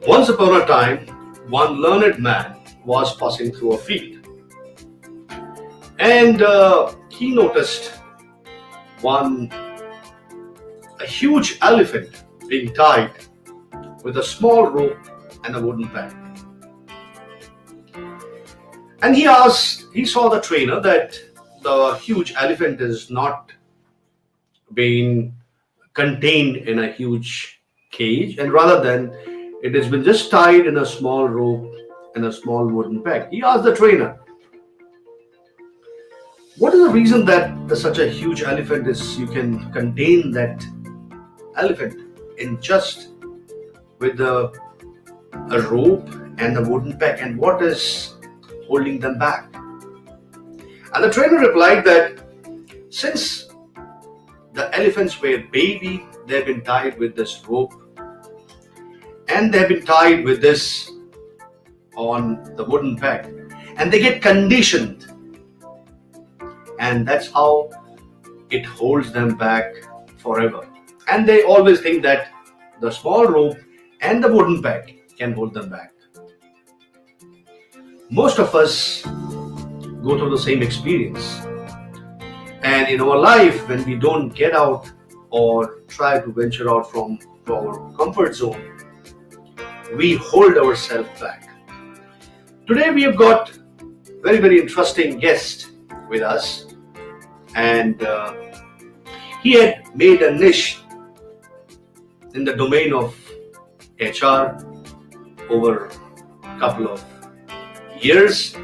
Once upon a time, one learned man was passing through a field, and he noticed a huge elephant being tied with a small rope and a wooden peg. And he saw the trainer that the huge elephant is not being contained in a huge cage, and rather than it has been just tied in a small rope and a small wooden peg. He asked the trainer, what is the reason that such a huge elephant is you can contain that elephant in just with a rope and a wooden peg, and what is holding them back? And the trainer replied that since the elephants were baby, they've been tied with this rope and they've been tied with this on the wooden peg, and they get conditioned, and that's how it holds them back forever. And they always think that the small rope and the wooden peg can hold them back. Most of us go through the same experience, and in our life, when we don't get out or try to venture out from our comfort zone, we hold ourselves back. Today we have got very interesting guest with us, and he had made a niche in the domain of HR over a couple of years.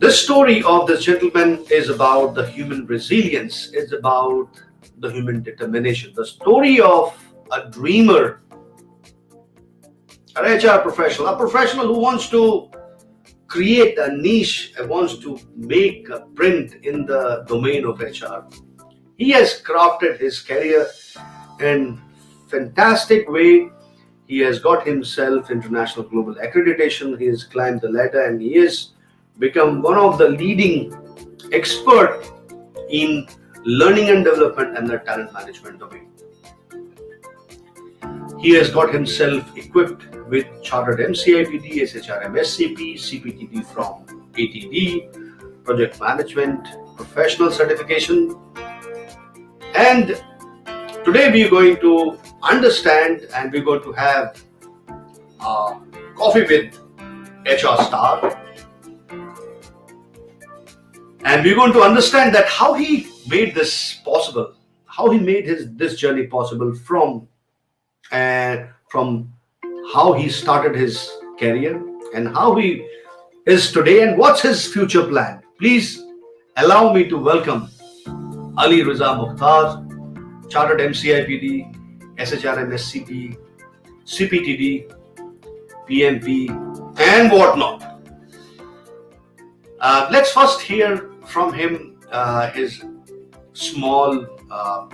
The story of this gentleman is about the human resilience, it's about the human determination, the story of a dreamer, an HR professional, a professional who wants to create a niche, wants to make a print in the domain of HR. He has crafted his career in fantastic way. He has got himself international global accreditation. He has climbed the ladder, and he has become one of the leading expert in learning and development and the talent management domain. He has got himself equipped with chartered MCIPD, SHRM SCP, CPTD from ATD, project management, professional certification. And today we are going to understand, and we're going to have coffee with HR star, and we're going to understand that how he made this possible, how he made this journey possible from how he started his career and how he is today and what's his future plan. Please allow me to welcome Ali Reza Mukhtar, chartered MCIPD, SHRM SCP, CPTD, PMP, and whatnot. Let's first hear from him his small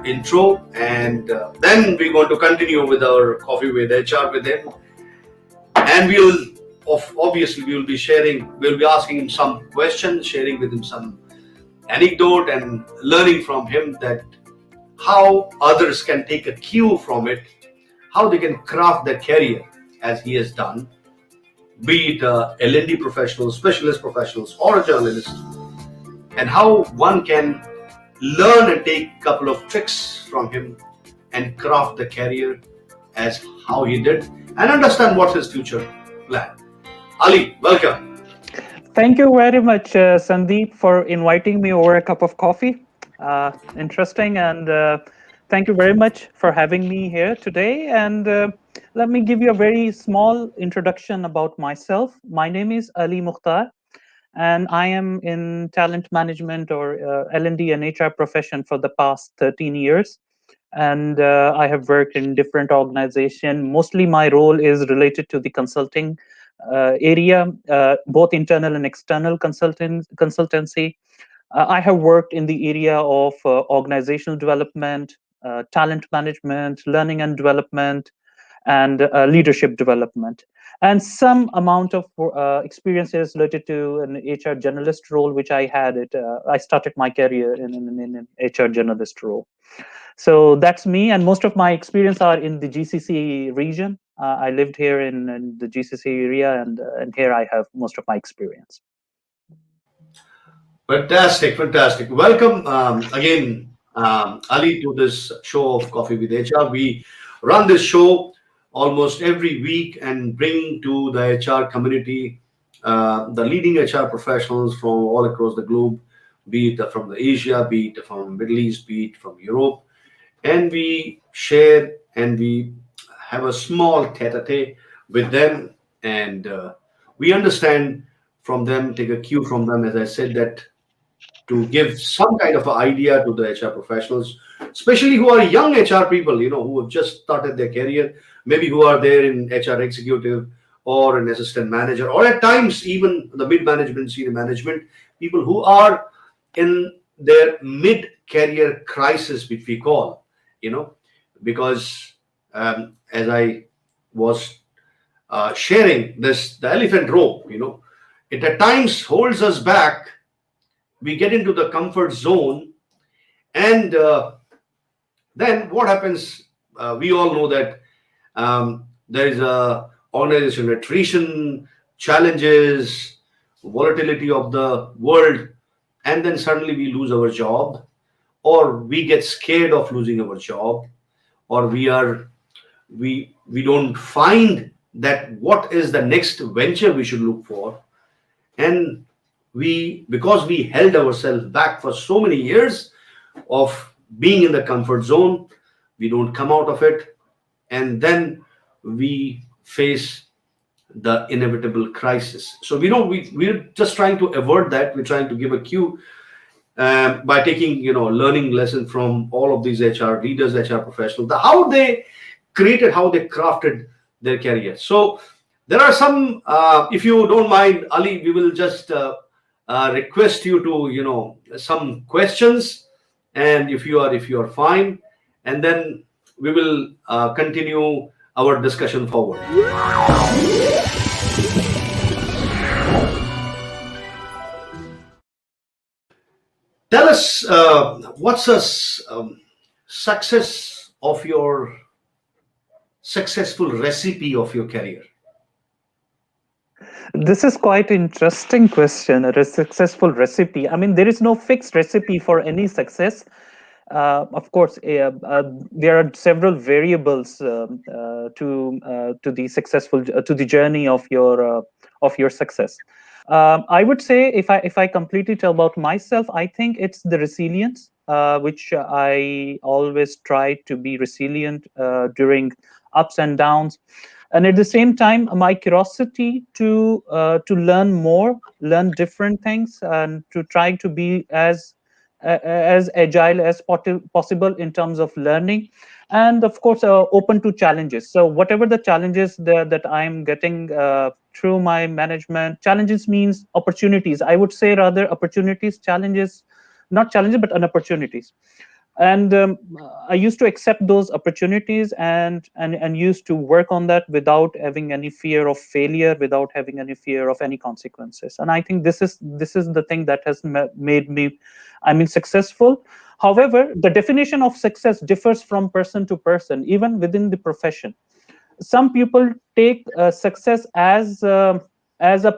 intro, and then we're going to continue with our coffee with HR with him, and we'll be asking him some questions, sharing with him some anecdote, and learning from him that how others can take a cue from it, how they can craft their career as he has done, be it L&D professionals, specialist professionals, or a journalist, and how one can learn and take a couple of tricks from him and craft the career as how he did, and understand what's his future plan. Ali, welcome. Thank you very much, Sandeep, for inviting me over a cup of coffee. Interesting, and thank you very much for having me here today. And let me give you a very small introduction about myself. My name is Ali Mukhtar, and I am in talent management or L&D and HR profession for the past 13 years. And I have worked in different organizations. Mostly my role is related to the consulting area, both internal and external consultancy. I have worked in the area of organizational development, talent management, learning and development, and leadership development, and some amount of experiences related to an HR generalist role, which I had. I started my career in an HR generalist role. So that's me, and most of my experience are in the GCC region. I lived here in the GCC area, and here I have most of my experience. Fantastic, fantastic. Welcome again, Ali, to this show of Coffee with HR. We run this show almost every week and bring to the HR community the leading HR professionals from all across the globe, be it from the Asia, be it from Middle East, be it from Europe, and we share and we have a small tete-a-tete with them, and we understand from them, take a cue from them, as I said, that to give some kind of an idea to the HR professionals, especially who are young HR people, who have just started their career, maybe who are there in HR executive or an assistant manager, or at times even the mid management, senior management, people who are in their mid career crisis, which we call, because as I was sharing this, the elephant rope, it at times holds us back. We get into the comfort zone, and then what happens? We all know that there is a organizational attrition, challenges, volatility of the world, and then suddenly we lose our job, or we get scared of losing our job, or we don't find that what is the next venture we should look for. And because we held ourselves back for so many years of being in the comfort zone, we don't come out of it, and then we face the inevitable crisis. So we're just trying to avert that. We're trying to give a cue by taking learning lesson from all of these HR leaders, HR professionals, how they created, how they crafted their career. So there are some, if you don't mind, Ali, we will just request you to some questions, and if you are fine, and then we will continue our discussion forward. Tell us, what's a success of your successful recipe of your career? This is quite interesting question. A successful recipe. I mean, there is no fixed recipe for any success. Of course, there are several variables to the successful to the journey of your success. I would say, if I completely tell about myself, I think it's the resilience, which I always try to be resilient during ups and downs, and at the same time, my curiosity to learn more, learn different things, and to try to be as agile as possible in terms of learning, and of course open to challenges. So whatever the challenges that I'm getting through my management, challenges means opportunities, I would say, rather opportunities. Challenges, not challenges, but an opportunities. And I used to accept those opportunities, and used to work on that without having any fear of failure, without having any fear of any consequences. And I think this is the thing that has made me, I mean, successful. However, the definition of success differs from person to person, even within the profession. Some people take success as a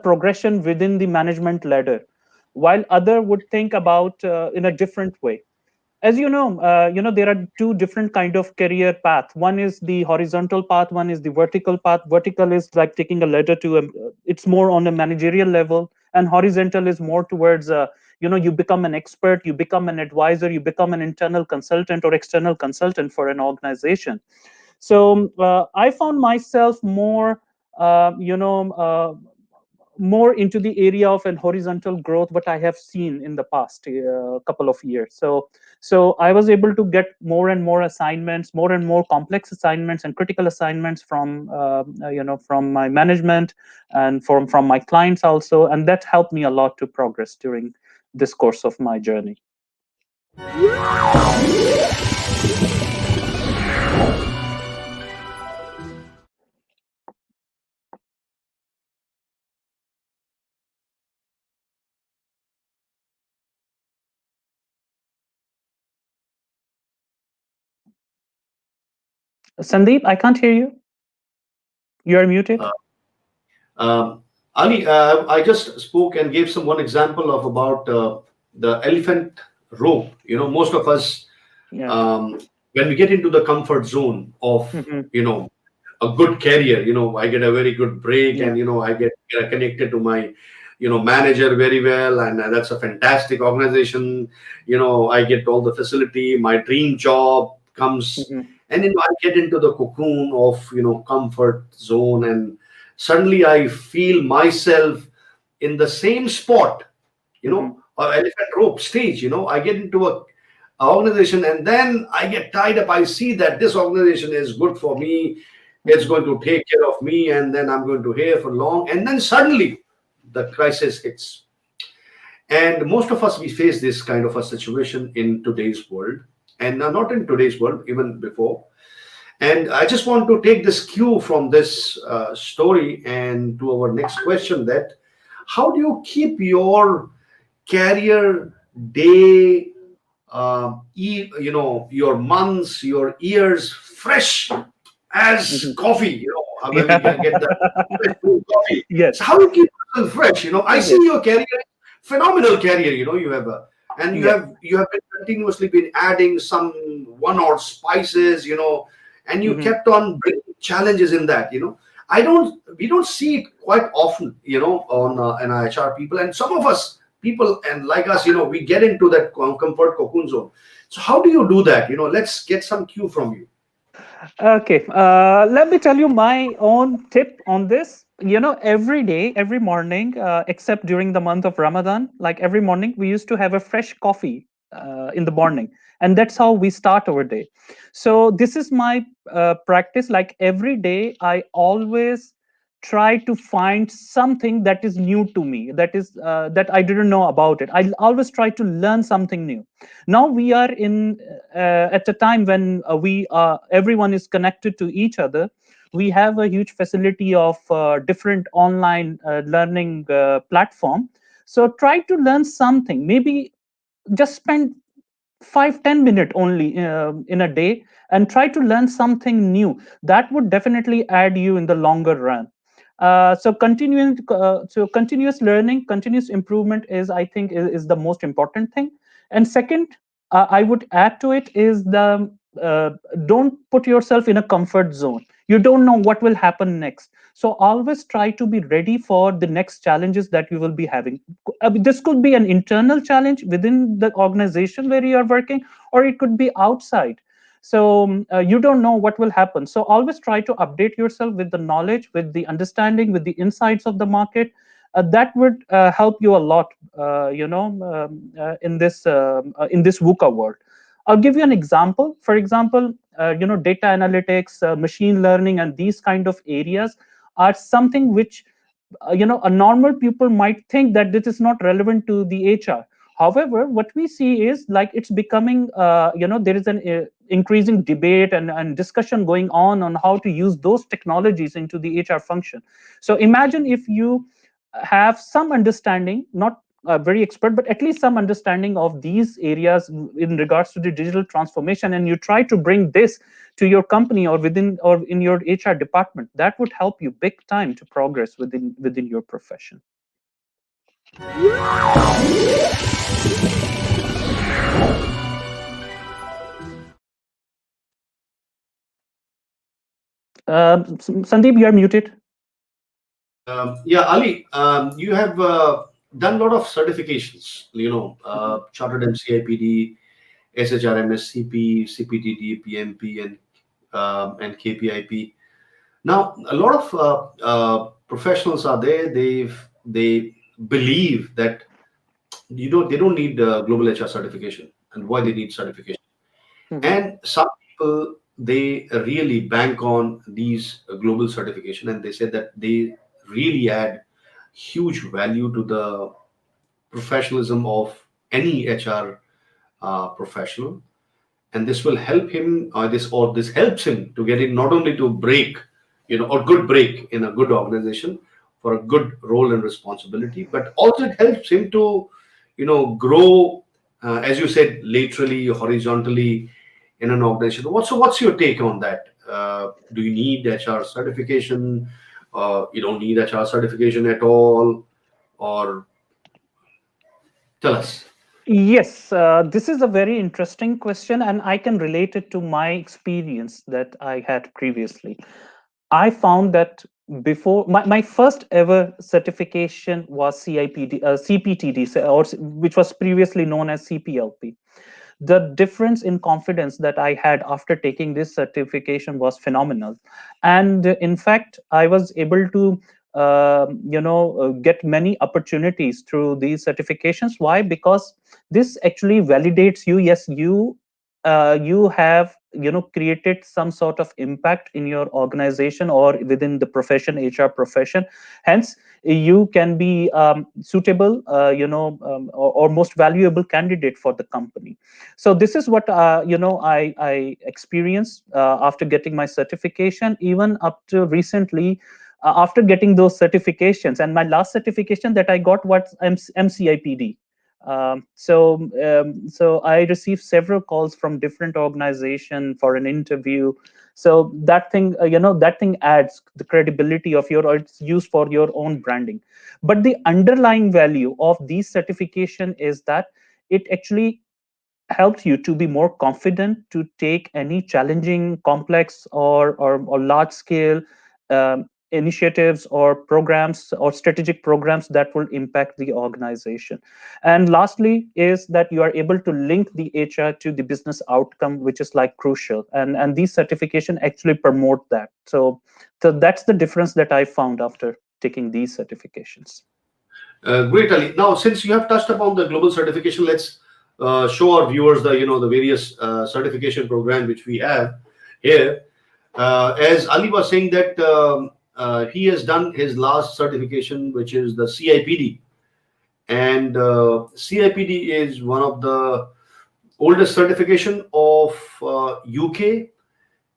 progression within the management ladder, while other would think about in a different way. As there are two different kind of career path. One is the horizontal path, one is the vertical path. Vertical is like taking a ladder to it's more on a managerial level, and horizontal is more towards you become an expert, you become an advisor, you become an internal consultant or external consultant for an organization. So I found myself more more into the area of an horizontal growth, what I have seen in the past couple of years. So I was able to get more and more assignments, more and more complex assignments and critical assignments from from my management and from my clients also, and that helped me a lot to progress during this course of my journey. Sandeep, I can't hear you. You are muted. Uh, Ali, I just spoke and gave one example of about the elephant rope. Most of us, Yeah. um, when we get into the comfort zone of, Hmm. a good career, I get a very good break, Yeah. and I get connected to my, manager very well, and that's a fantastic organization. I get all the facility, my dream job comes, Hmm. and then I get into the cocoon of, comfort zone, and suddenly I feel myself in the same spot, Hmm. or elephant rope stage. I get into a organization, and then I get tied up. I see that this organization is good for me, it's Hmm. going to take care of me, and then I'm going to here for long, and then suddenly the crisis hits. And most of us, we face this kind of a situation in today's world, and not in today's world, even before. And I just want to take this cue from this story and to our next question, that how do you keep your career day, your months, your years fresh as Hmm. coffee, when we Yeah. get the fresh brew coffee. Yes. So how you keep yourself fresh? I see Yes. your career, phenomenal career. You have and you Yeah. have you have been continuously been adding some one or spices, and you Hmm. kept on bringing challenges in that. We don't see it quite often, on in our HR people, and some of us people and like us, we get into that comfort cocoon zone. So how do you do that? Let's get some cue from you. Okay, let me tell you my own tip on this. Every day, every morning, except during the month of Ramadan, like every morning, we used to have a fresh coffee in the morning, and that's how we start our day. So this is my practice. Like every day, I always try to find something that is new to me, that I didn't know about it. I always try to learn something new. Now we are in at a time when we everyone is connected to each other. We have a huge facility of different online learning platform. So try to learn something. Maybe just spend 5-10 minutes only in a day, and try to learn something new. That would definitely add you in the longer run. So continuous learning, continuous improvement is, I think, is the most important thing. And second, I would add to it is the uh, don't put yourself in a comfort zone. You don't know what will happen next, so always try to be ready for the next challenges that you will be having. This could be an internal challenge within the organization where you are working, or it could be outside. So you don't know what will happen, so always try to update yourself with the knowledge, with the understanding, with the insights of the market. That would help you a lot, in this VUCA world. I'll give you an example. For example, data analytics, machine learning, and these kind of areas are something which a normal people might think that this is not relevant to the HR. However, what we see is like it's becoming, there is an increasing debate and discussion going on how to use those technologies into the HR function. So imagine if you have some understanding, not very expert, but at least some understanding of these areas in regards to the digital transformation, and you try to bring this to your company or within or in your HR department. That would help you big time to progress within your profession. Sandeep, you are muted. Yeah, Ali, you have done a lot of certifications, Mhm. Chartered MCIPD, SHRM SCP, CPTD, PMP, and KPIP. Now, a lot of professionals are there. They believe that they don't need global HR certification, and why they need certification. Mhm. And some people, they really bank on these global certification, and they say that they really add huge value to the professionalism of any HR professional, and this will help him, or this helps him to get in, not only to break, or good break in a good organization for a good role and responsibility, but also it helps him to grow, as you said, laterally, horizontally in an organization. What's your take on that, do you need HR certification? You don't need HR certification at all, or tell us. Yes, this is a very interesting question, and I can relate it to my experience that I had previously. I found that before my first ever certification was CPTD, which was previously known as CPLP. The difference in confidence that I had after taking this certification was phenomenal. And in fact, I was able to get many opportunities through these certifications. Why? Because this actually validates you. Yes, you have created some sort of impact in your organization or within the profession, HR profession. Hence you can be suitable, or most valuable candidate for the company. So this is what I experienced after getting my certification, even up to recently. After getting those certifications, and my last certification that I got was MCIPD. So I received several calls from different organizations for an interview. So that thing, that thing adds the credibility of your, or it's used for your own branding. But the underlying value of these certification is that it actually helps you to be more confident to take any challenging, complex, or large scale initiatives or programs or strategic programs that will impact the organization. And lastly is that you are able to link the HR to the business outcome, which is like crucial. And these certification actually promote that. So that's the difference that I found after taking these certifications. Great, Ali. Now, since you have touched upon the global certification, let's show our viewers the various certification program which we have here. As Ali was saying that he has done his last certification, which is the CIPD, and CIPD is one of the oldest certification of UK,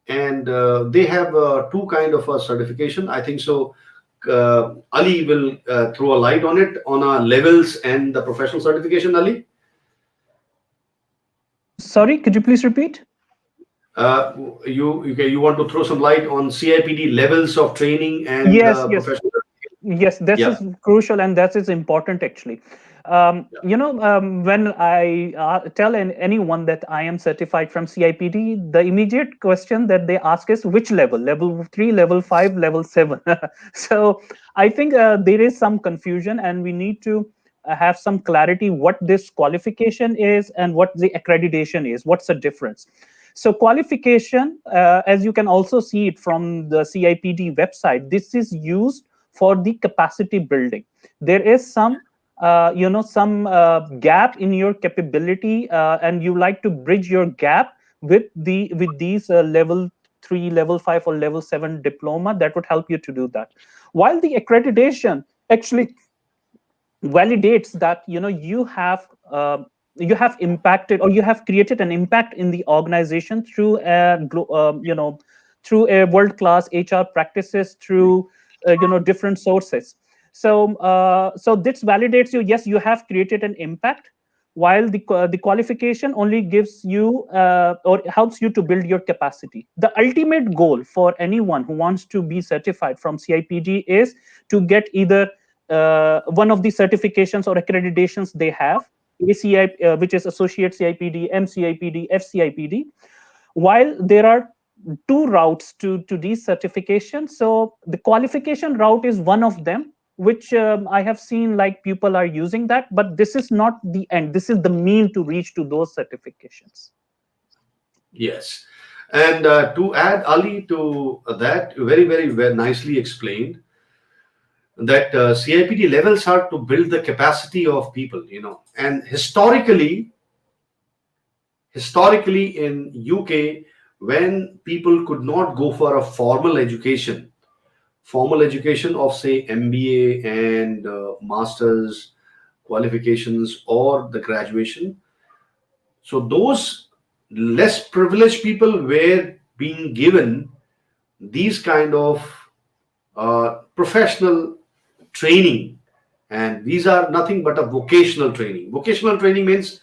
and they have two kind of a certification. I think so. Ali will throw a light on it, on our levels and the professional certification. Ali, Sorry, could you please repeat? you want to throw some light on CIPD levels of training and Yes, yes. professional certification? Yes, this Yeah, is crucial, and that is important actually. When I tell anyone that I am certified from CIPD, the immediate question that they ask is which level? Level 3, level 5, level 7. So I think there is some confusion, and we need to have some clarity what this qualification is and what the accreditation is. What's the difference? So qualification, as you can also see it from the CIPD website, this is used for the capacity building. There is some gap in your capability, and you like to bridge your gap with these level 3, level 5, or level 7 diploma that would help you to do that. While the accreditation actually validates that you have impacted, or you have created an impact in the organization through through a world class HR practices, through different sources. So this validates you. Yes, you have created an impact, while the qualification only gives you or helps you to build your capacity. The ultimate goal for anyone who wants to be certified from CIPD is to get either one of the certifications or accreditations they have, ACI, which is Associate CIPD, MCIPD, FCIPD. While there are two routes to these certifications, so the qualification route is one of them, which I have seen like people are using that, but this is not the end. This is the mean to reach to those certifications. yes. And to add, Ali, to that, very, very, very nicely explained that CIPD levels are to build the capacity of people, and historically in UK, when people could not go for a formal education of say MBA and masters qualifications or the graduation, so those less privileged people were being given these kind of professional training, and these are nothing but a vocational training means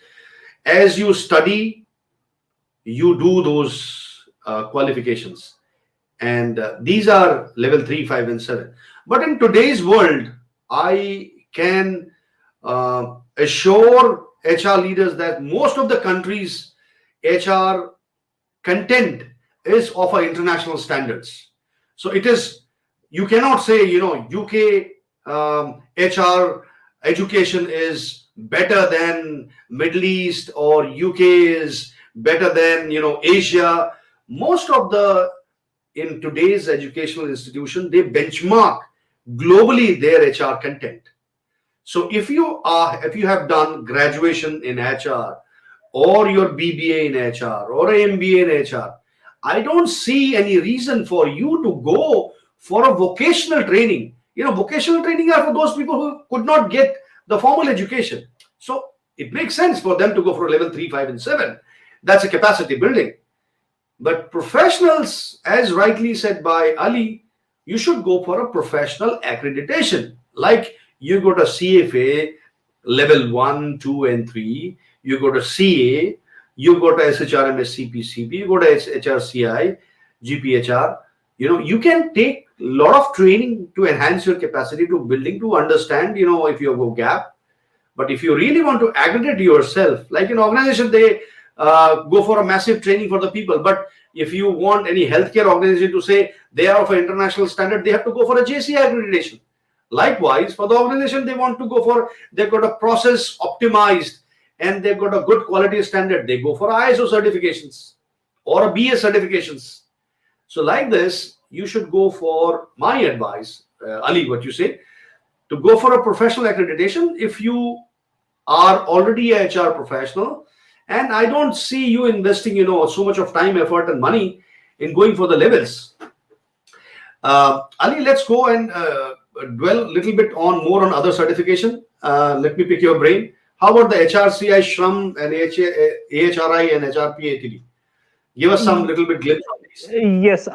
as you study you do those qualifications, And these are level 3, 5, and 7. But in today's world, I can assure HR leaders that most of the countries' HR content is of our international standards. So it is, you cannot say, UK HR education is better than Middle East, or UK is better than, Asia. Most of the, in today's educational institution, they benchmark globally their HR content. So if you have done graduation in HR, or your BBA in HR, or a MBA in HR, I don't see any reason for you to go for a vocational training. Vocational training are for those people who could not get the formal education. So it makes sense for them to go for a level 3, 5, and 7. That's a capacity building. But professionals, as rightly said by Ali, you should go for a professional accreditation. Like you go to CFA level 1, 2, and 3, you go to CA, you go to SHRM SCP, you go to HRCI, GPHR. You can take a lot of training to enhance your capacity to building, to understand, if you go gap. But if you really want to aggregate yourself, like in organization, they go for a massive training for the people. But if you want any healthcare organization to say they are of an international standard, they have to go for a JCI accreditation. Likewise, for the organization, they want to go for, they've got a process optimized and they've got a good quality standard, they go for ISO certifications or a BS certifications. So like this, you should go for, my advice, Ali, what you say, to go for a professional accreditation if you are already a HR professional. And I don't see you investing, so much of time, effort, and money in going for the levels. Ali, let's go and dwell a little bit more on other certification. Let me pick your brain. How about the HRCI, SHRM, and AHRI and HRPATD? Give us some little bit glimpse on these. Yes,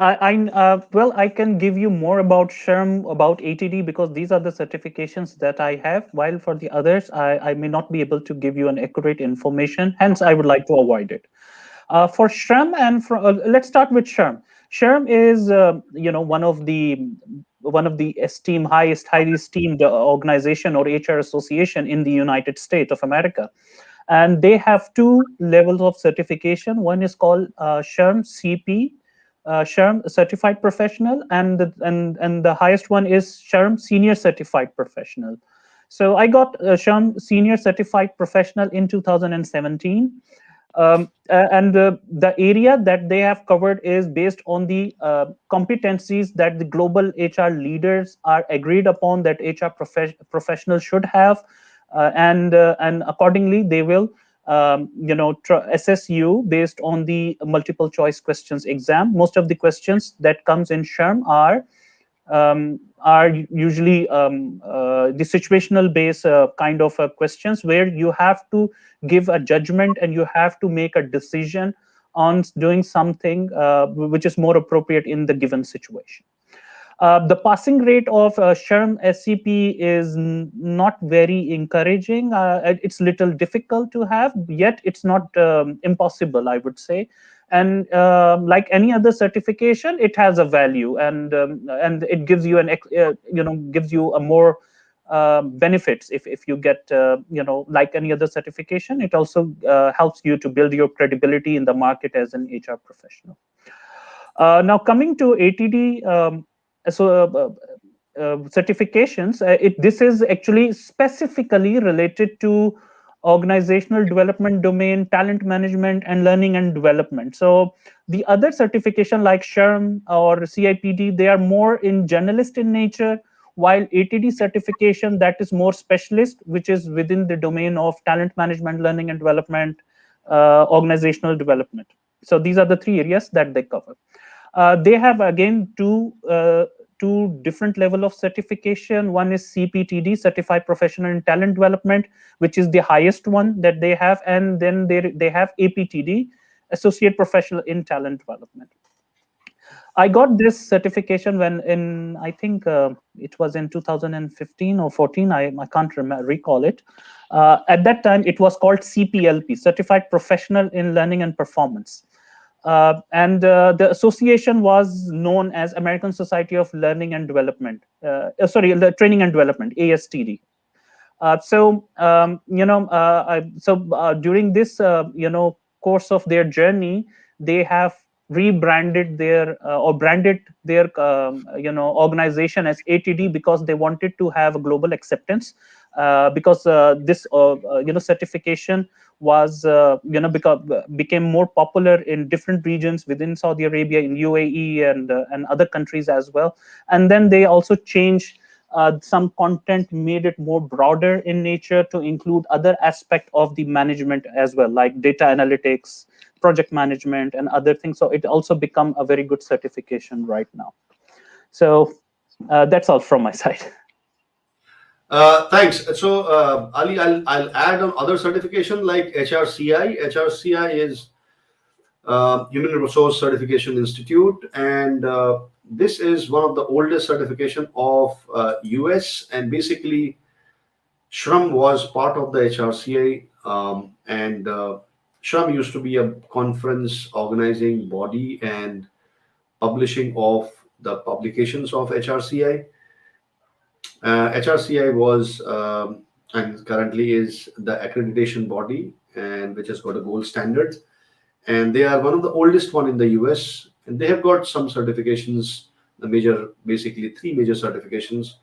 well, I can give you more about SHRM, about ATD, because these are the certifications that I have. While for the others, I may not be able to give you an accurate information. Hence, I would like to avoid it. For SHRM, and let's start with SHRM. SHRM is, one of the highly esteemed organization or HR association in the United States of America. And they have two levels of certification. One is called SHRM CP, SHRM Certified Professional, and the highest one is SHRM Senior Certified Professional. So I got SHRM Senior Certified Professional in 2017. And the area that they have covered is based on the competencies that the global HR leaders are agreed upon that HR professionals should have. And accordingly, they will assess you based on the multiple choice questions exam. Most of the questions that comes in SHRM are usually the situational based kind of questions, where you have to give a judgment and you have to make a decision on doing something which is more appropriate in the given situation. The passing rate of SHRM SCP is not very encouraging. It's little difficult to have, yet it's not impossible, I would say. And like any other certification, it has a value, and it gives you gives you a more benefits if you get like any other certification. It also helps you to build your credibility in the market as an HR professional. Now coming to ATD. Certifications, this is actually specifically related to organizational development domain, talent management, and learning and development. So the other certification like SHRM or CIPD, they are more in generalist in nature, while ATD certification, that is more specialist, which is within the domain of talent management, learning and development, organizational development. So these are the three areas that they cover. They have again two different level of certification. One is CPTD, Certified Professional in Talent Development, which is the highest one that they have, and then they have APTD, Associate Professional in Talent Development. I got this certification when I think it was in 2015 or 14. I can't recall it. At that time, it was called CPLP, Certified Professional in Learning and Performance. The association was known as American Society of Learning and Development. Sorry, the Training and Development, ASTD. During this course of their journey, they have rebranded their or branded their organization as ATD, because they wanted to have a global acceptance, because this certification was became more popular in different regions within Saudi Arabia, in UAE, and other countries as well. And then they also changed some content, made it more broader in nature to include other aspects of the management as well, like data analytics, project management, and other things. So it also become a very good certification right now. So that's all from my side. Thanks. So, Ali, I'll add on other certification like HRCI. HRCI is Human Resource Certification Institute, and this is one of the oldest certification of US. And basically, SHRM was part of the HRCI, and SHRM used to be a conference organizing body and publishing of the publications of HRCI. HRCI was and currently is the accreditation body, and which has got a gold standard, and they are one of the oldest one in the US, and they have got some certifications, the major, basically three major certifications,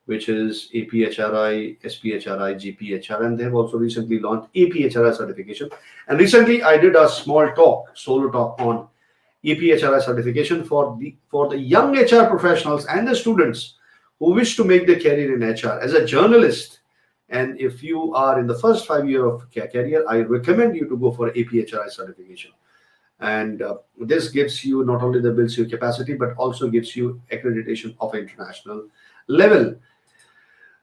which is APHRI, SPHRI, GPHR, and they have also recently launched APHRI certification. And recently I did a small talk, solo talk on APHRI certification for the young HR professionals and the students who wish to make their career in HR as a journalist. And if you are in the first 5 years of career, I recommend you to go for APHRI certification. And this gives you not only the builds your capacity, but also gives you accreditation of international level.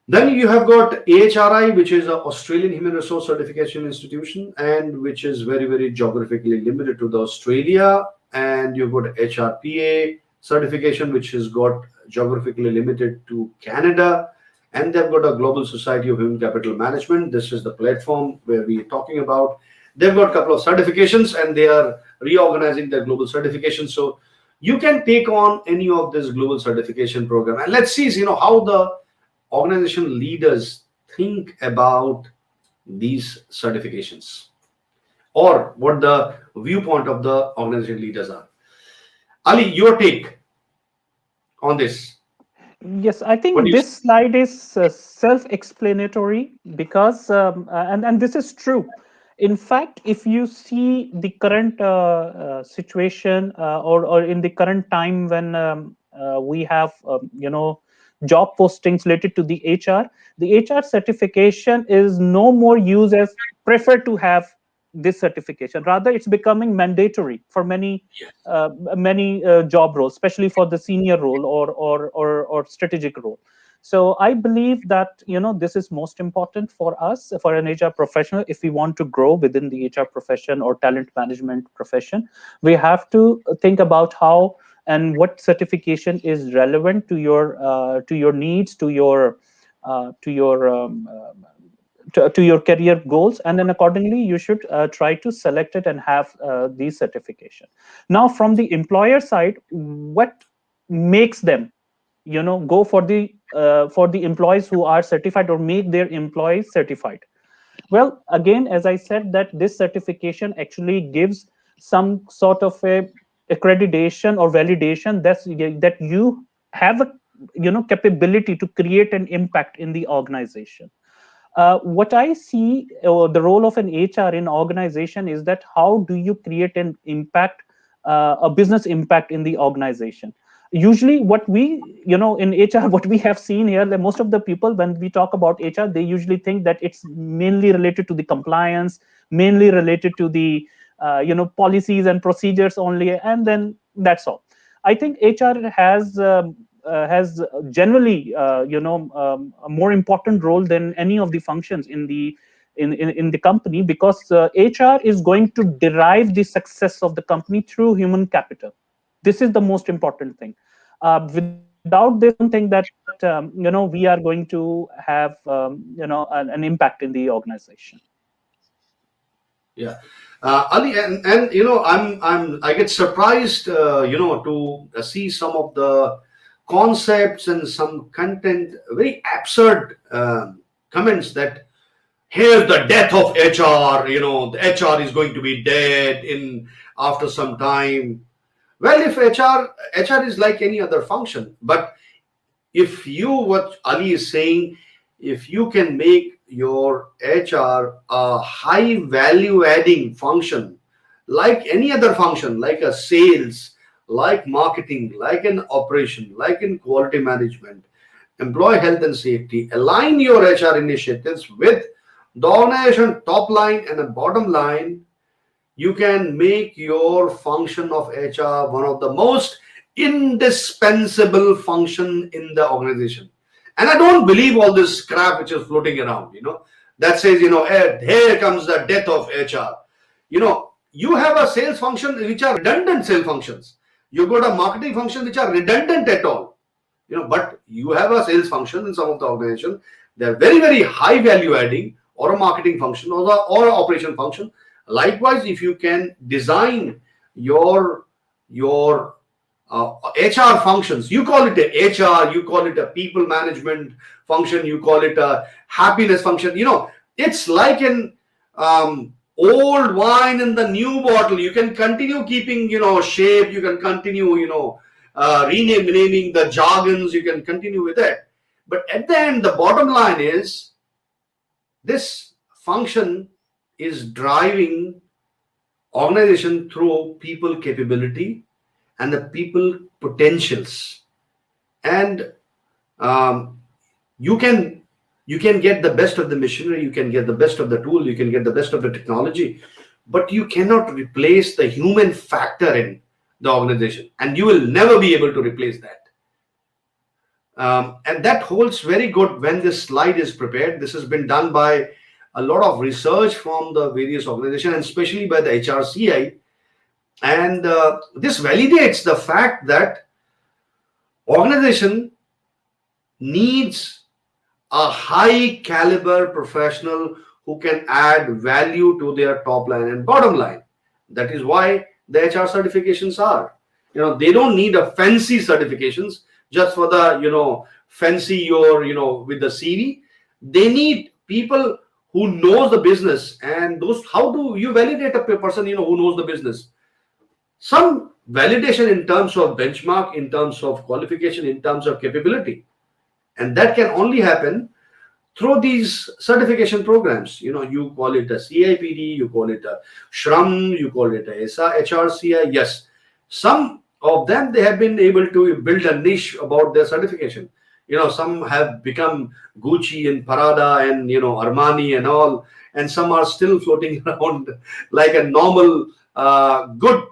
Then you have got AHRI, which is an Australian Human Resource Certification Institution, and which is very, very geographically limited to the Australia. And you've got HRPA certification, which has got geographically limited to Canada. And they've got a Global Society of Human Capital Management. This is the platform where we are talking about. They've got a couple of certifications, and they are reorganizing their global certification. So you can take on any of this global certification program. And let's see, how the organization leaders think about these certifications, or what the viewpoint of the organization leaders are. Ali, your take on this? Yes, I What do think you this slide is self-explanatory, because, and this is true. In fact, if you see the current situation, or in the current time when we have, job postings related to the HR certification is no more used as preferred to have this certification. Rather, it's becoming mandatory for many job roles, especially for the senior role or strategic role. So I believe that this is most important for us, for an HR professional. If we want to grow within the HR profession or talent management profession, we have to think about how and what certification is relevant to your needs, to your to your career goals, and then accordingly you should try to select it and have these certification. Now, from the employer side, what makes them go for the employees who are certified, or make their employees certified? Well, again, as I said, that this certification actually gives some sort of a accreditation or validation that you have a capability to create an impact in the organization. What I see, the role of an HR in organization is that how do you create an impact, a business impact in the organization? Usually, what we, in HR, what we have seen here, that most of the people, when we talk about HR, they usually think that it's mainly related to the compliance, mainly related to the, policies and procedures only, and then that's all. I think HR has generally a more important role than any of the functions in the company, because HR is going to derive the success of the company through human capital. This is the most important thing. Without this, I don't think that we are going to have an impact in the organization. Yeah. Ali, and I get surprised, to see some of the concepts and some content, very absurd comments that here's the death of HR, the HR is going to be dead in after some time. Well, if HR is like any other function, but if you, what Ali is saying, if you can make your HR a high value adding function, like any other function, like a sales, like marketing, like an operation, like in quality management, employee health and safety, align your HR initiatives with the organization top line and the bottom line, you can make your function of HR one of the most indispensable function in the organization. And I don't believe all this crap which is floating around, that says, here comes the death of HR. You have a sales function which are redundant sales functions. You got a marketing function which are redundant at all. But you have a sales function in some of the organization. They're very, very high value adding, or a marketing function, or an operation function. Likewise, if you can design your HR functions, you call it a HR, you call it a people management function, you call it a happiness function. It's like an old wine in the new bottle. You can continue keeping, shape. You can continue, renaming the jargons. You can continue with that. But at the end, the bottom line is this function is driving organization through people capability and the people potentials, and you can get the best of the machinery, you can get the best of the tool, you can get the best of the technology, but you cannot replace the human factor in the organization, and you will never be able to replace that. And that holds very good when this slide is prepared. This has been done by a lot of research from the various organizations, and especially by the HRCI. And this validates the fact that organization needs a high caliber professional who can add value to their top line and bottom line. That is why the HR certifications are. They don't need a fancy certifications just for the, fancy or, with the CV. They need people who knows the business, and those, how do you validate a person, who knows the business? Some validation in terms of benchmark, in terms of qualification, in terms of capability. And that can only happen through these certification programs. You call it a CIPD, you call it a SHRM, you call it a SHRCI. Yes, some of them, they have been able to build a niche about their certification. Some have become Gucci and Prada and, Armani and all, and some are still floating around like a normal, good,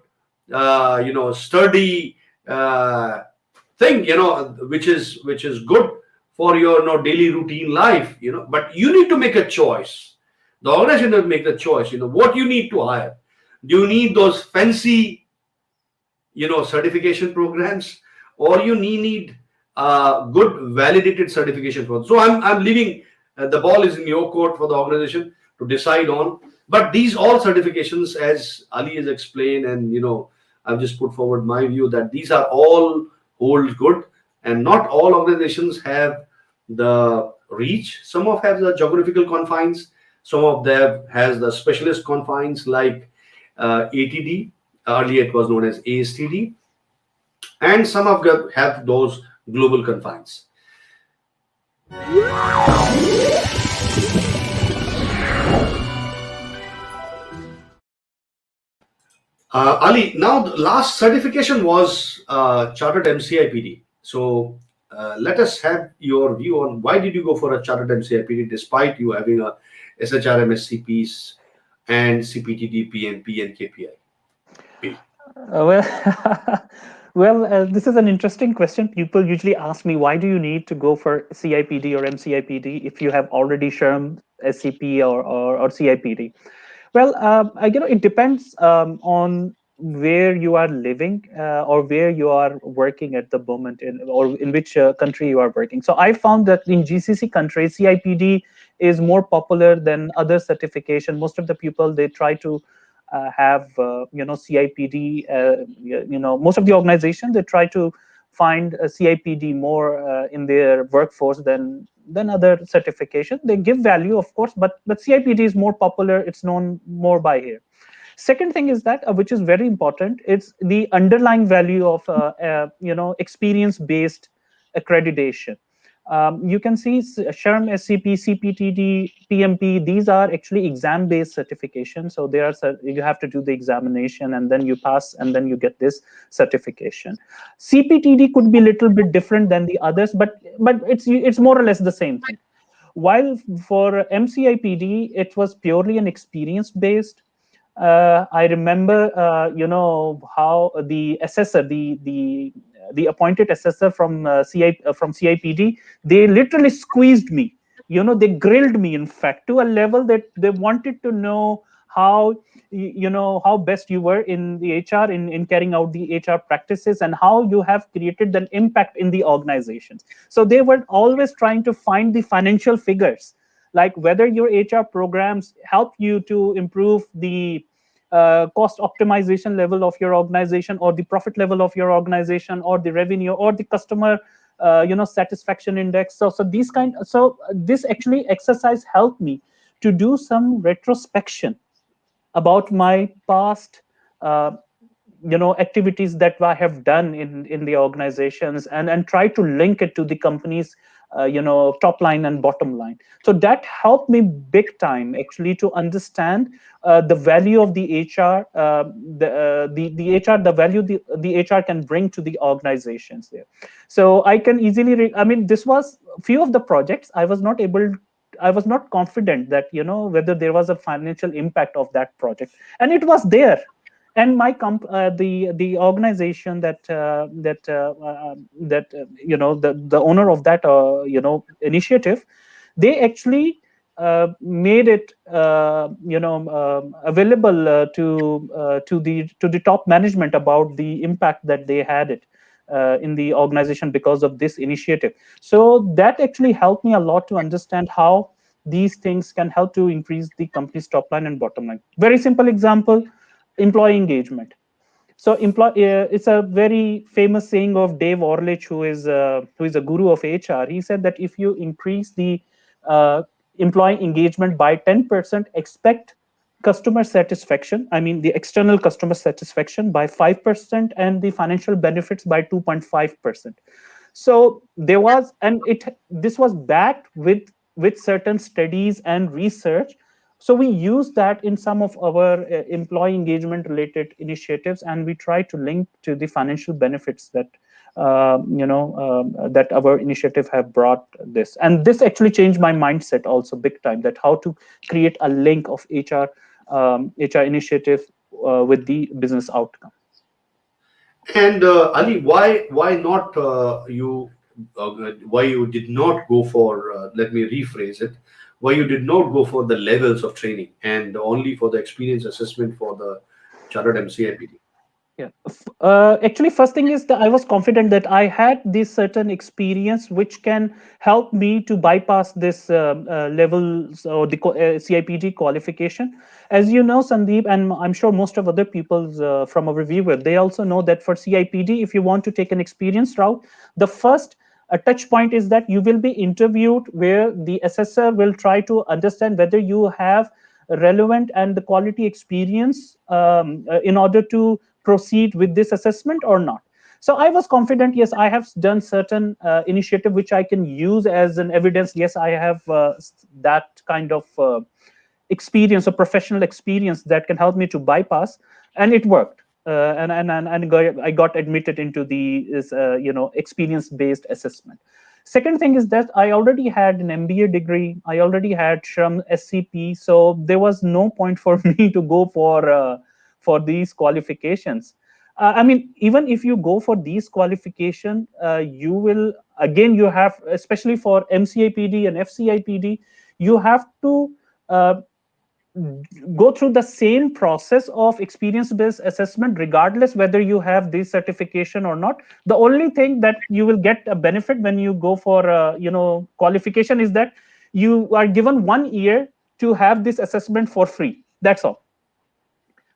sturdy thing, which is good for your daily routine life, but you need to make a choice. The organization will make the choice, what you need to hire. Do you need those fancy, certification programs, or you need good validated certification programs? So I'm leaving, the ball is in your court for the organization to decide on. But these all certifications, as Ali has explained, and I've just put forward my view, that these are all hold good, and not all organizations have the reach. Some of have the geographical confines, some of them has the specialist confines, like ATD, earlier it was known as ASTD, and some of them have those global confines. Ali, now the last certification was Chartered MCIPD. So let us have your view on why did you go for a Chartered MCIPD despite you having a SHRM SCPs and CPTD, PMP, and KPI? This is an interesting question. People usually ask me, why do you need to go for CIPD or MCIPD if you have already SHRM SCP or CIPD? Well, it depends on where you are living or where you are working at the moment, or in which country you are working. So I found that in GCC countries, CIPD is more popular than other certification. Most of the people, they try to have CIPD. Most of the organizations, they try to find a CIPD more in their workforce than other certification. They give value, of course, but CIPD is more popular. It's known more by here. Second thing is that, which is very important, it's the underlying value of experience-based accreditation. You can see SHRM SCP, CPTD, PMP. These are actually exam-based certification. So they are, you have to do the examination, and then you pass, and then you get this certification. CPTD could be a little bit different than the others, but it's more or less the same thing. While for MCIPD, it was purely an experience-based. I remember, how the assessor, the appointed assessor from from CIPD, they literally squeezed me. They grilled me, in fact, to a level that they wanted to know how how best you were in the HR, in carrying out the HR practices, and how you have created an impact in the organizations. So they were always trying to find the financial figures, like whether your HR programs help you to improve the cost optimization level of your organization, or the profit level of your organization, or the revenue, or the customer satisfaction index. So this actually exercise helped me to do some retrospection about my past activities that I have done in the organizations, and try to link it to the company's top line and bottom line. So that helped me big time, actually, to understand the value of the HR, the HR, the value the HR can bring to the organizations there. So I can easily I mean, this was few of the projects I was not confident that whether there was a financial impact of that project, and it was there. And my the organization the owner of that initiative, they actually made it available to the top management about the impact that they had it in the organization because of this initiative. So that actually helped me a lot to understand how these things can help to increase the company's top line and bottom line. Very simple example: employee engagement. So it's a very famous saying of Dave Orlich, who is a guru of HR. He said that if you increase the uh, employee engagement by 10%, expect customer satisfaction, I mean the external customer satisfaction, by 5%, and the financial benefits by 2.5%. So there was, and this was backed with certain studies and research. So we use that in some of our employee engagement related initiatives, and we try to link to the financial benefits that that our initiative have brought this. And this actually changed my mindset also big time, that how to create a link of HR initiative with the business outcome. And Ali, why not why you did not go for, let me rephrase it, why you did not go for the levels of training and only for the experience assessment for the chartered MCIPD? Yeah. Actually, first thing is that I was confident that I had this certain experience which can help me to bypass this levels or the CIPD qualification. As you know, Sandeep, and I'm sure most of other people from our viewer, they also know that for CIPD, if you want to take an experience route, the first touch point is that you will be interviewed, where the assessor will try to understand whether you have relevant and the quality experience in order to proceed with this assessment or not. So I was confident, yes, I have done certain initiative which I can use as an evidence. Yes, I have that kind of experience or professional experience that can help me to bypass, and it worked. I got admitted into the experience based assessment. Second thing is that I already had an MBA degree. I already had SHRM SCP, so there was no point for me to go for these qualifications. I mean, even if you go for these qualification, you will, again, you have, especially for MCIPD and FCIPD, you have to go through the same process of experience-based assessment, regardless whether you have this certification or not. The only thing that you will get a benefit when you go for qualification is that You are given 1 year to have this assessment for free. That's all.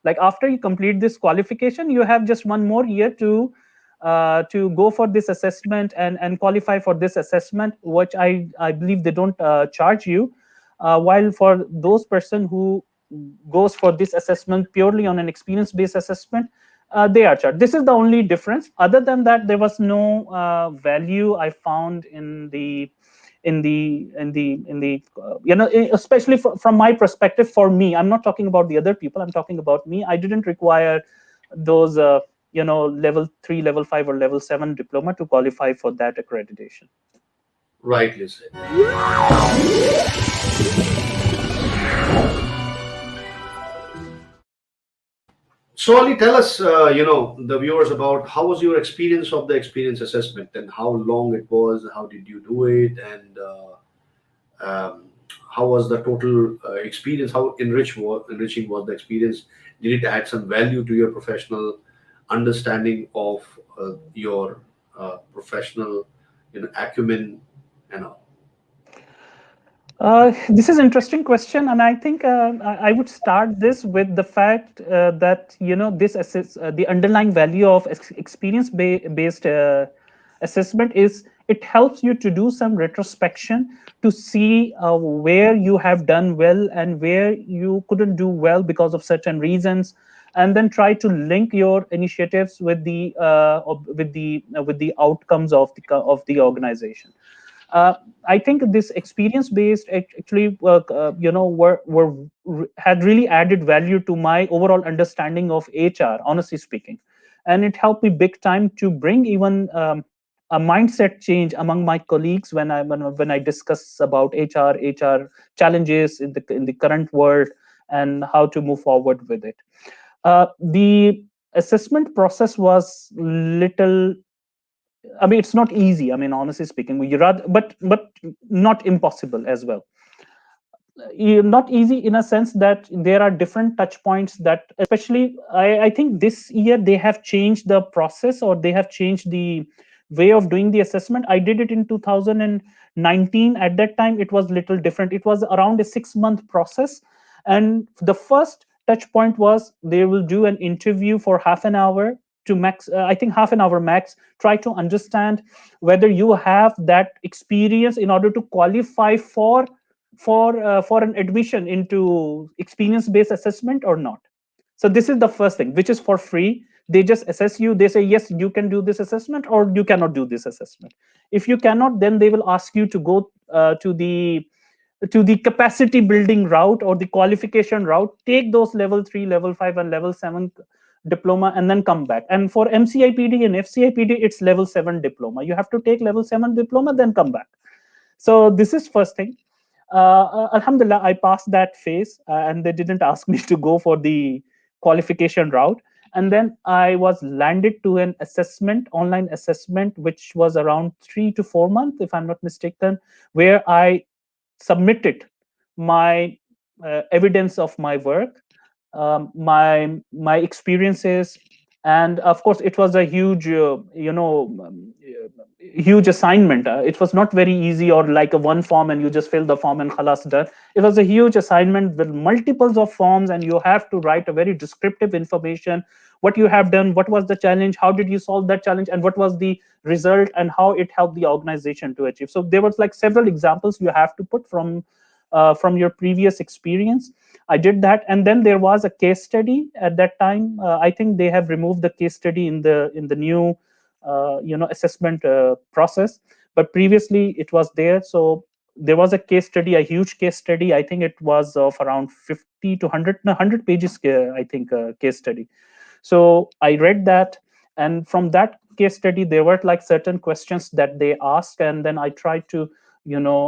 Like after you complete this qualification, you have just 1 more year to go for this assessment and qualify for this assessment, which I believe they don't charge you. While for those person who goes for this assessment purely on an experience based assessment, they are charged. This is the only difference. Other than that, there was no value I found in the especially from my perspective. For me, I'm not talking about the other people, I'm talking about me. I didn't require those level 3, level 5, or level 7 diploma to qualify for that accreditation. Rightly said. So, Ali, tell us, the viewers, about how was your experience of the experience assessment and how long it was, how did you do it, and how was the total experience? How enriching was the experience? Did it add some value to your professional understanding of your professional, acumen and all? This is interesting question, and I think I would start this with the fact that the underlying value of experience-based assessment is it helps you to do some retrospection to see where you have done well and where you couldn't do well because of certain reasons, and then try to link your initiatives with the outcomes of the organization. uh, I think this experience-based actually, had really added value to my overall understanding of HR, honestly speaking, and it helped me big time to bring even a mindset change among my colleagues when I discuss about HR challenges in the current world and how to move forward with it. The assessment process was little, I mean, it's not easy. I mean, honestly speaking, we rather, but not impossible as well. Not easy in a sense that there are different touch points that, especially, I think this year they have changed the process, or they have changed the way of doing the assessment. I did it in 2019. At that time, it was little different. It was around a 6-month process, and the first touch point was they will do an interview for half an hour to max. I think half an hour max. Try to understand whether you have that experience in order to qualify for an admission into experience based assessment or not. So this is the first thing, which is for free. They just assess you. They say, yes, you can do this assessment, or you cannot do this assessment. If you cannot, then they will ask you to go to the capacity building route or the qualification route. Take those level 3, level 5, and level 7 diploma, and then come back. And for MCIPD and FCIPD, it's level 7 diploma. You have to take level 7 diploma, then come back. So this is first thing. Alhamdulillah, I passed that phase, and they didn't ask me to go for the qualification route. And then I was landed to an assessment, online assessment, which was around 3 to 4 months, if I'm not mistaken, where I submitted my evidence of my work, my experiences, and of course it was a huge huge assignment. It was not very easy, or like a one form and you just fill the form and khalas done. It was a huge assignment with multiples of forms, and you have to write a very descriptive information, what you have done, what was the challenge, how did you solve that challenge, and what was the result, and how it helped the organization to achieve. So there was like several examples you have to put from your previous experience. I did that, and then there was a case study at that time. I think they have removed the case study in the new assessment process, but previously it was there. So there was a case study, a huge case study. I think it was of around 50 to 100, no, 100 pages. I think case study. So I read that, and from that case study, there were like certain questions that they asked, and then I tried to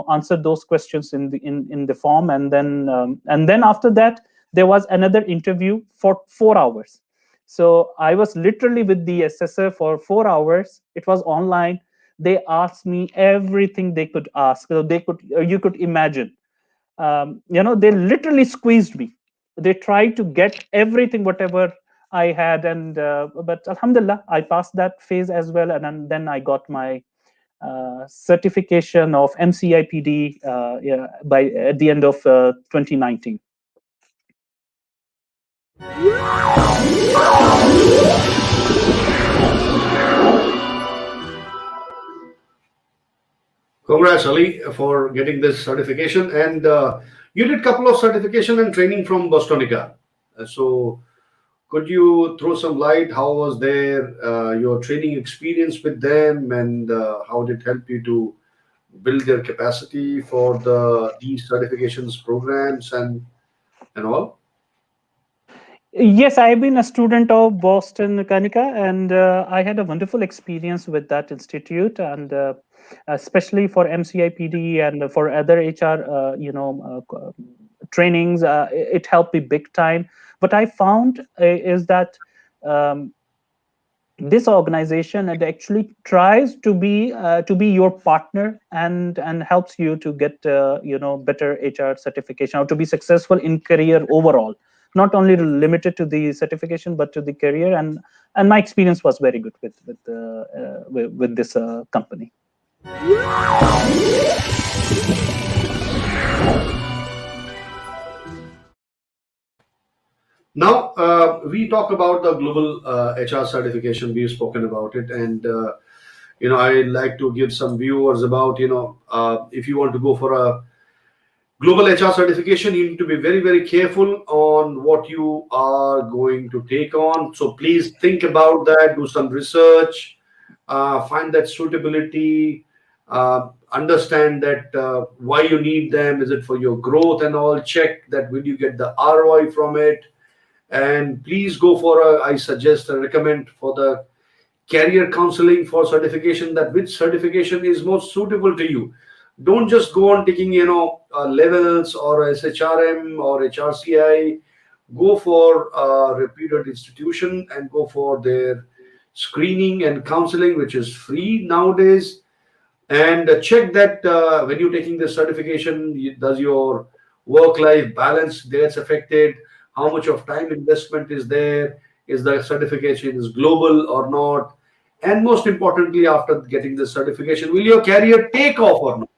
answer those questions in the form, and then after that there was another interview for 4 hours. So I was literally with the assessor for 4 hours. It was online. They asked me everything they could ask. So you could imagine, they literally squeezed me. They tried to get everything, whatever I had, and but alhamdulillah, I passed that phase as well, and then I got my certification of MCIPD at the end of 2019. Congrats, Ali, for getting this certification. And you did a couple of certification and training from Bostonica. So could you throw some light? How was your training experience with them, and how did it help you to build their capacity for these certifications programs and all? Yes, I've been a student of Boston Kanika, and I had a wonderful experience with that institute, and especially for MCIPD and for other HR, trainings, it helped me big time. What I found is that this organization, it actually tries to be your partner and helps you to get better HR certification or to be successful in career overall, not only limited to the certification but to the career. And my experience was very good with this company. Now, we talk about the global HR certification. We've spoken about it, and I'd like to give some viewers about if you want to go for a global HR certification, you need to be very, very careful on what you are going to take on. So please think about that. Do some research, find that suitability, understand that why you need them. Is it for your growth and all? Check that will you get the ROI from it. And please go for I suggest, recommend for the career counseling for certification, that which certification is most suitable to you. Don't just go on taking, levels or SHRM or HRCI. Go for a reputed institution and go for their screening and counseling, which is free nowadays. And check that when you're taking this certification, does your work-life balance gets affected? How much of time investment is there? Is the certification is global or not? And most importantly, after getting the certification, will your career take off or not?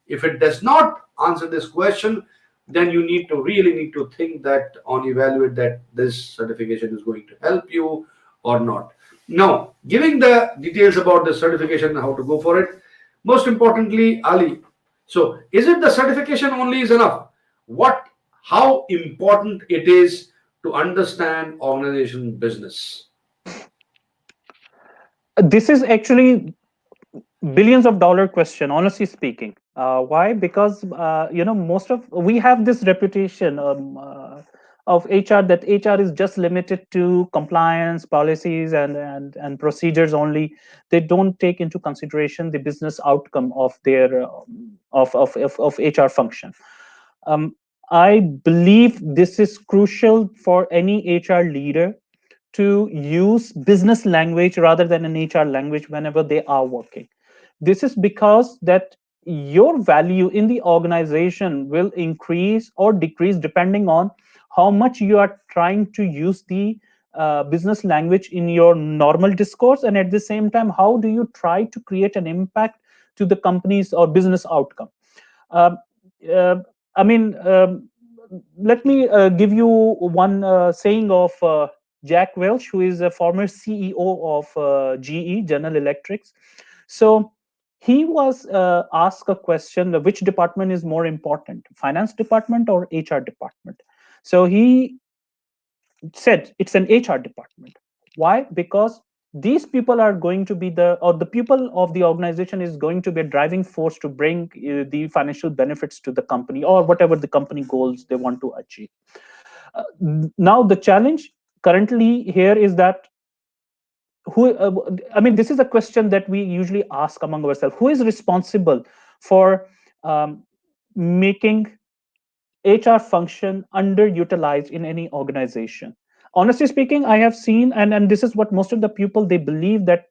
If it does not answer this question, then you really need to think that on evaluate that this certification is going to help you or not. Now, giving the details about the certification and how to go for it, most importantly, Ali, so is it the certification only is enough? How important it is to understand organization business? This is actually billions of dollar question, honestly speaking. Why? Because we have this reputation of HR, that HR is just limited to compliance policies and procedures only. They don't take into consideration the business outcome of their of HR function. I believe this is crucial for any HR leader to use business language rather than an HR language whenever they are working. This is because that your value in the organization will increase or decrease depending on how much you are trying to use the business language in your normal discourse, and at the same time, how do you try to create an impact to the company's or business outcome. Uh, uh, I mean, let me give you one saying of Jack Welch, who is a former CEO of GE, General Electrics. So he was asked a question: which department is more important, finance department or HR department? So he said it's an HR department. Why? Because these people are going to be the people of the organization is going to be a driving force to bring the financial benefits to the company or whatever the company goals they want to achieve. Now the challenge currently here is that this is a question that we usually ask among ourselves: who is responsible for making HR function underutilized in any organization? Honestly speaking, I have seen, and this is what most of the people they believe, that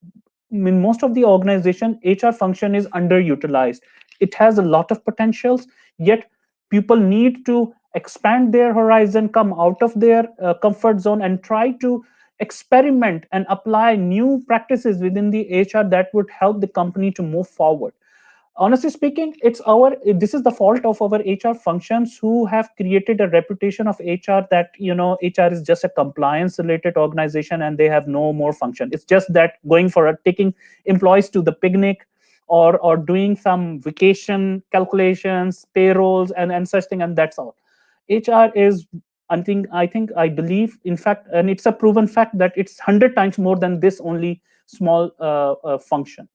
in most of the organization, HR function is underutilized. It has a lot of potentials, yet people need to expand their horizon, come out of their comfort zone, and try to experiment and apply new practices within the HR that would help the company to move forward. Honestly speaking, this is the fault of our HR functions who have created a reputation of HR that, HR is just a compliance related organization and they have no more function. It's just that going for taking employees to the picnic, or doing some vacation calculations, payrolls, and such thing, and that's all. HR is, I believe, in fact, and it's a proven fact that it's 100 times more than this only small function.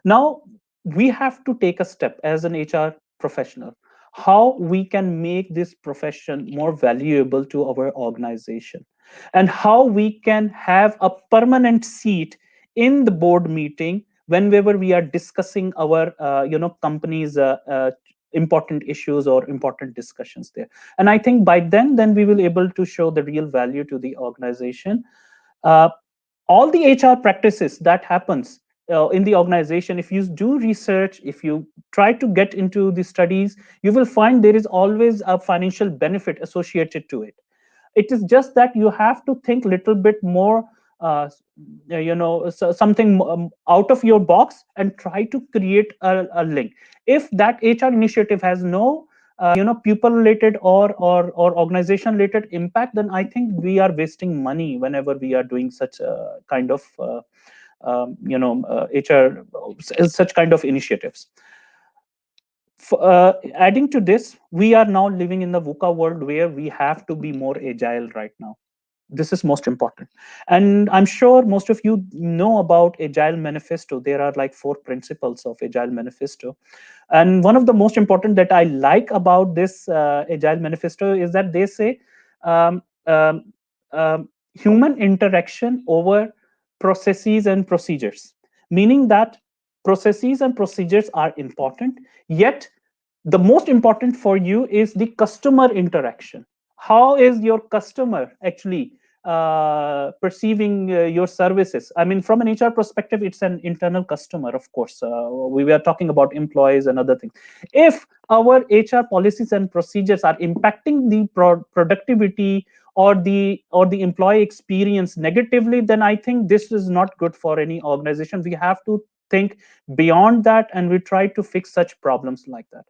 Now, we have to take a step as an HR professional, how we can make this profession more valuable to our organization, and how we can have a permanent seat in the board meeting whenever we are discussing our company's important issues or important discussions there. And I think by then we will able to show the real value to the organization. uh, all the HR practices that happens in the organization, if you do research, if you try to get into the studies, you will find there is always a financial benefit associated to it. It is just that you have to think a little bit more, something out of your box, and try to create a link. If that HR initiative has no people related or organization related impact, then I think we are wasting money whenever we are doing such a kind of HR, such kind of initiatives. Adding to this, we are now living in the VUCA world where we have to be more agile right now. This is most important, and I'm sure most of you know about Agile Manifesto. There are like 4 principles of Agile Manifesto, and one of the most important that I like about this Agile Manifesto is that they say um, um, human interaction over processes and procedures, meaning that processes and procedures are important, yet the most important for you is the customer interaction. How is your customer actually perceiving your services? I mean, from an HR perspective, it's an internal customer, of course. We were talking about employees and other things. If our HR policies and procedures are impacting the productivity or the employee experience negatively, then I think this is not good for any organization. We have to think beyond that, and we try to fix such problems like that.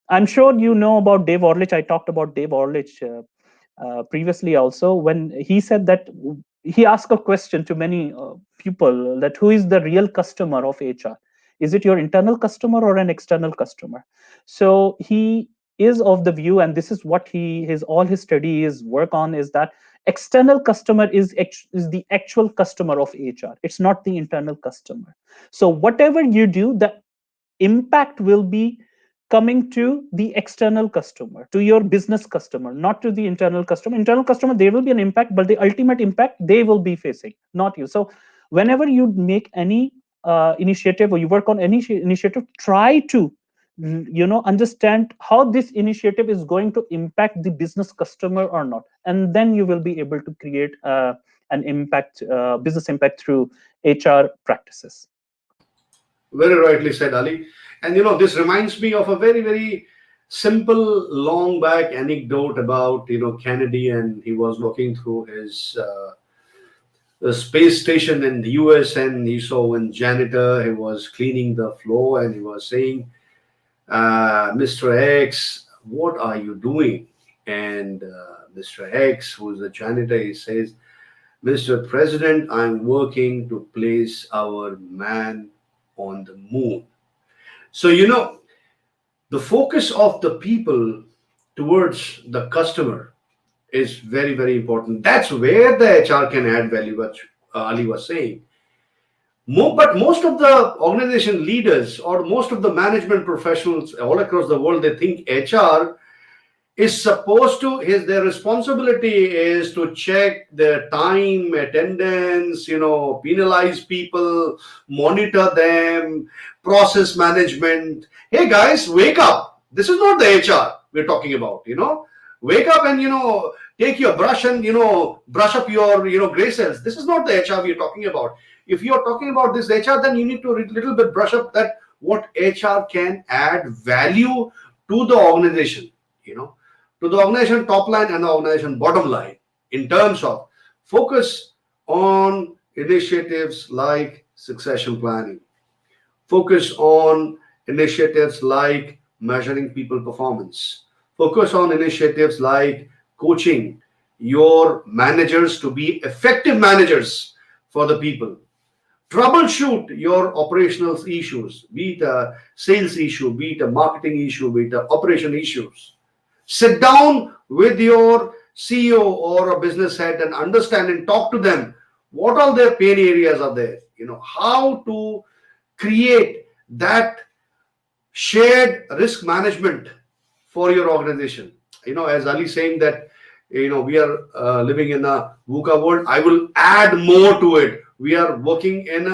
I'm sure you know about Dave Orlich. I talked about Dave Orlich previously also, when he said that he asked a question to many people, that who is the real customer of HR? Is it your internal customer or an external customer? So he is of the view, and this is what all his study is work on, is that external customer is the actual customer of HR. It's not the internal customer. So whatever you do, the impact will be coming to the external customer, to your business customer, not to the internal customer. Internal customer, there will be an impact, but the ultimate impact they will be facing, not you. So whenever you make any initiative, or you work on any initiative, try to understand how this initiative is going to impact the business customer or not, and then you will be able to create an impact, business impact, through HR practices. Very rightly said, Ali. And this reminds me of a very, very simple, long back anecdote about Kennedy, and he was walking through his the space station in the US, and he saw one janitor. He was cleaning the floor, and he was saying, "Mr. X, what are you doing?" And Mr. X, who's the janitor, he says, "Mr. President, I'm working to place our man on the moon." So, the focus of the people towards the customer is very, very important. That's where the HR can add value, what Ali was saying. But most of the organization leaders or most of the management professionals all across the world, they think HR is supposed to, their responsibility is to check their time, attendance, penalize people, monitor them, process management. Hey guys, wake up. This is not the HR we're talking about, Wake up and, take your brush and, brush up your, gray cells. This is not the HR we're talking about. If you're talking about this HR, then you need to little bit brush up that what HR can add value to the organization, to the organization top line and the organization bottom line, in terms of Focus on initiatives like succession planning. Focus on initiatives like measuring people performance. Focus on initiatives like coaching your managers to be effective managers for the people. Troubleshoot your operational issues, be it a sales issue, be it a marketing issue, be it a operation issues. Sit down with your CEO or a business head and understand and talk to them what all their pain areas are there. How to create that shared risk management for your organization. As Ali saying that, we are living in a VUCA world. I will add more to it. We are living in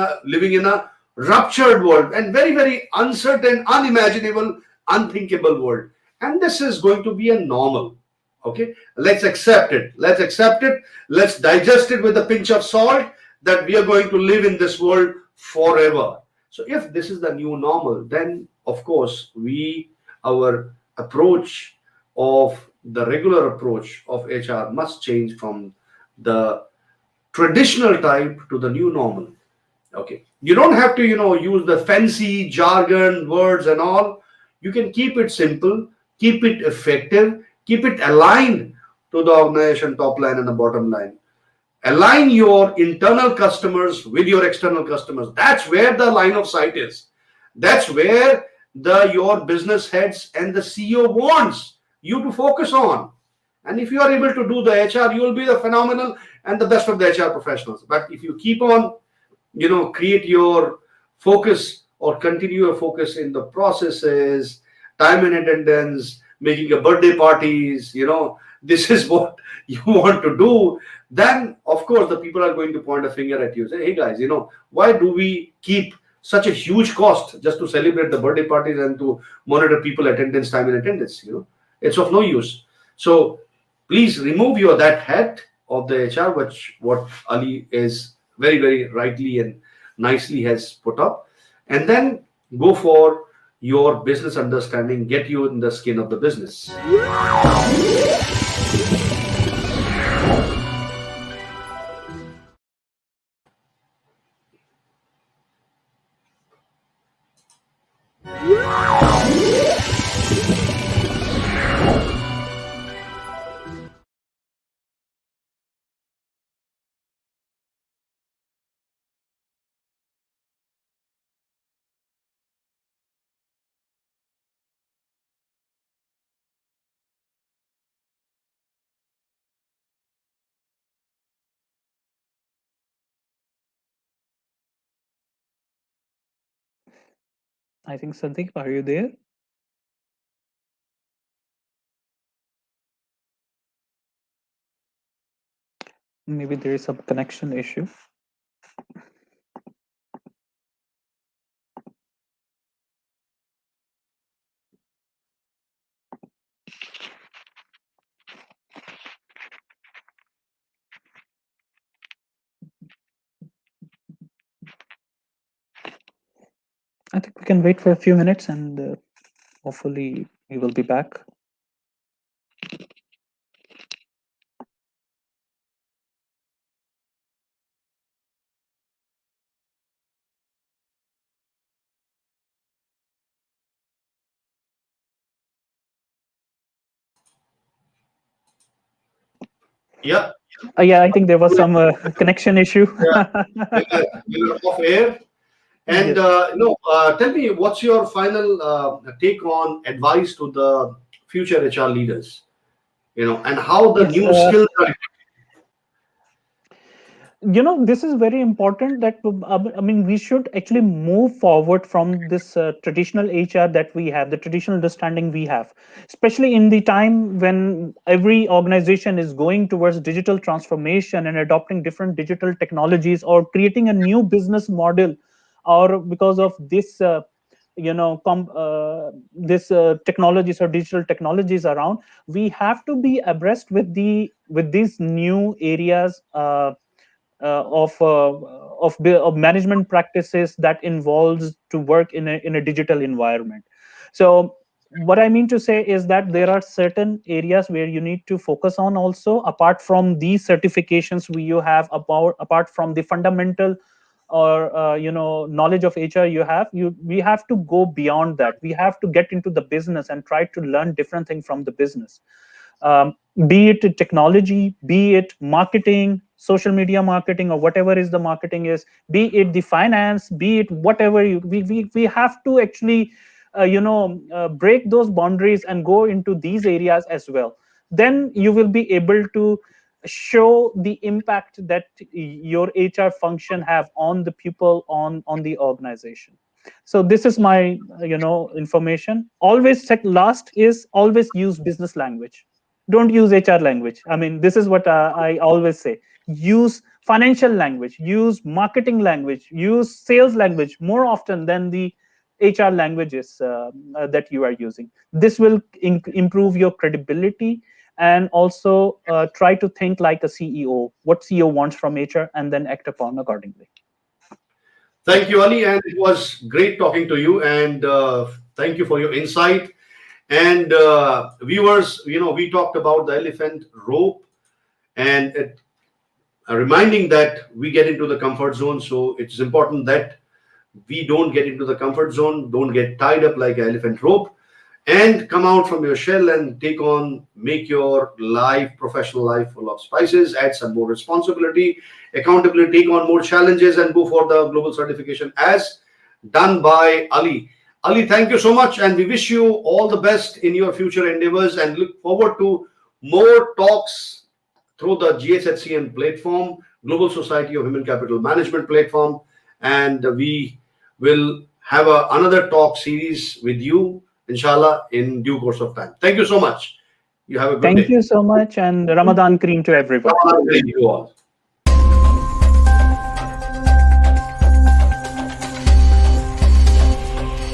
a ruptured world and very, very uncertain, unimaginable, unthinkable world. And this is going to be a normal. Okay, let's accept it. Let's accept it. Let's digest it with a pinch of salt that we are going to live in this world forever. So if this is the new normal, then of course our approach of the regular approach of HR must change from the traditional type to the new normal. Okay, you don't have to use the fancy jargon words and all. You can keep it simple, keep it effective, keep it aligned to the organization top line and the bottom line. Align your internal customers with your external customers. That's where the line of sight is. That's where your business heads and the CEO wants you to focus on. And if you are able to do the HR, you will be the phenomenal and the best of the HR professionals. But if you keep on, create your focus or continue your focus in the processes, time and attendance, making a birthday parties, this is what you want to do, then of course the people are going to point a finger at you, say, hey guys, why do we keep such a huge cost just to celebrate the birthday parties and to monitor people attendance, time and attendance? It's of no use. So please remove that hat of the HR, what Ali is very, very rightly and nicely has put up, and then go for your business understanding, get you in the skin of the business. I think Sandeep, are you there? Maybe there is some connection issue. I think we can wait for a few minutes and hopefully we will be back. Yeah. Yeah, I think there was some connection issue. You're off air. And tell me, what's your final take on advice to the future HR leaders? And how the Yes, new skills are. this is very important that I mean we should actually move forward from this traditional HR that we have, the traditional understanding we have, especially in the time when every organization is going towards digital transformation and adopting different digital technologies or creating a new business model, or because of this this technologies or digital technologies around, we have to be abreast with these new areas of management practices that involves to work in a digital environment. So what I mean to say is that there are certain areas where you need to focus on also, apart from these certifications you have, apart from the fundamental or knowledge of HR you have. We have to go beyond that. We have to get into the business and try to learn different things from the business. um, be it technology, be it marketing, social media marketing, or whatever is the marketing is, be it the finance, be it whatever we have to actually break those boundaries and go into these areas as well. Then you will be able to show the impact that your HR function have on the people, on the organization. So this is my information. Always check. Last is always use business language. Don't use HR language. I mean, this is what I always say. Use financial language, use marketing language, use sales language more often than the HR languages that you are using. This will improve your credibility, and also try to think like a CEO, what CEO wants from HR, and then act upon accordingly. Thank you, Ali, and it was great talking to you. And thank you for your insight. And viewers, we talked about the elephant rope, and reminding that we get into the comfort zone. So it's important that we don't get into the comfort zone, don't get tied up like an elephant rope, and come out from your shell and make your life, professional life, full of spices, add some more responsibility, accountability, take on more challenges, and go for the global certification as done by Ali. Ali, thank you so much, and we wish you all the best in your future endeavors, and look forward to more talks through the GSHCM platform, Global Society of Human Capital Management platform, and we will have another talk series with you, inshallah, in due course of time. Thank you so much. You have a good day. Thank you so much, and Ramadan Kareem to everyone. Ramadan Kareem to you all.